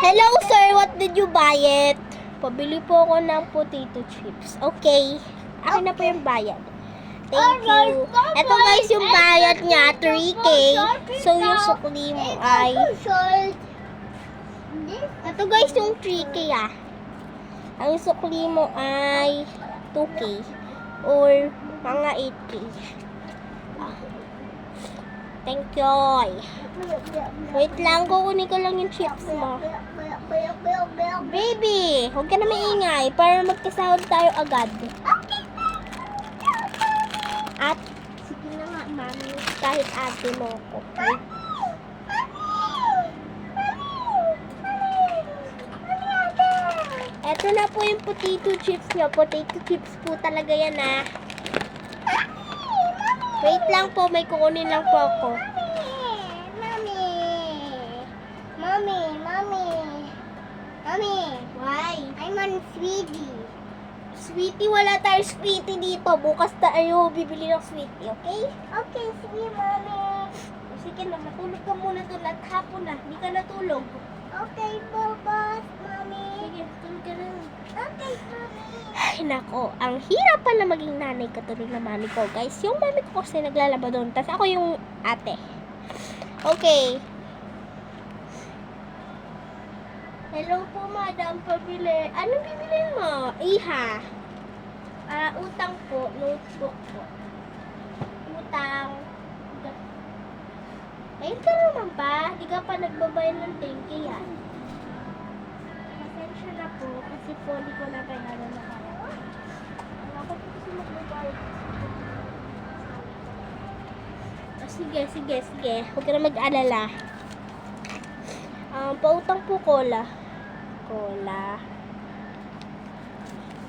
Hello sir, what did you buy it? Pabili po ako ng potato chips. Okay. Akin na po yung bayad. Thank you. Ito guys yung bayad niya, 3K. So yung sukli mo ay... Ito guys yung 3K ah. Ang sukli mo ay 2K. Or mga 8K. Thank you. Wait lang, kukunin ko lang yung chips mo. Baby, huwag ka na maingay para magkasahod tayo agad. At, sige na nga, mami, kahit ate mo ko. Eto na po yung potato chips nyo. Potato chips po talaga yan ah. Wait lang po, may kukunin lang po ako. Mami. Why? I'm on Sweetie. Sweetie, wala tayo Sweetie dito. Bukas tayo bibili ng Sweetie, okay? Okay, sige, Mami. Sige na, matulog ka muna doon at hapon na. Hindi ka natulog. Okay po, boss, Mami. Sige, tulog ka na. Okay, Mami. Ay, nako. Ang hirap pala maging nanay katulad na mami ko, guys. Yung mami ko kasi naglalaba doon. Tapos ako yung ate. Okay. Hello po, madam. Pabili. Anong bibili mo? Iha. Utang po. Notebook po. Utang. Ayun ka naman ba? Di ka pa nagbabayad ng 10K yan. Pasensya na po. Kasi po, di ko na kaya na kaya. Ako po kasi magbabayad. Sige. Huwag ka na mag-alala. Pautang po cola.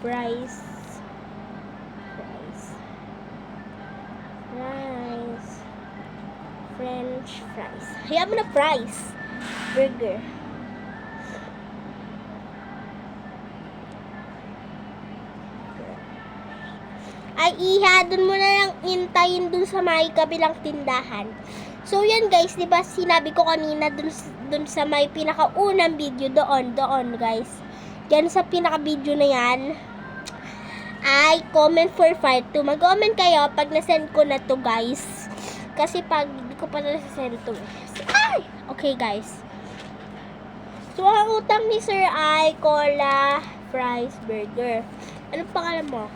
Rice. French fries. Hayaan mo na fries. Burger. Ay, iha, dun mo na lang intayin dun sa may kabilang tindahan. So, yan guys, di ba sinabi ko kanina dun sa may pinakaunang video, doon guys. Yan sa pinaka-video na yan, ay comment for part 2. Mag-comment kayo pag na-send ko na to guys. Kasi pag hindi ko pa na-send to. Ay! Okay guys. So, ang utang ni sir ay cola, fries, burger. Anong pangalan mo?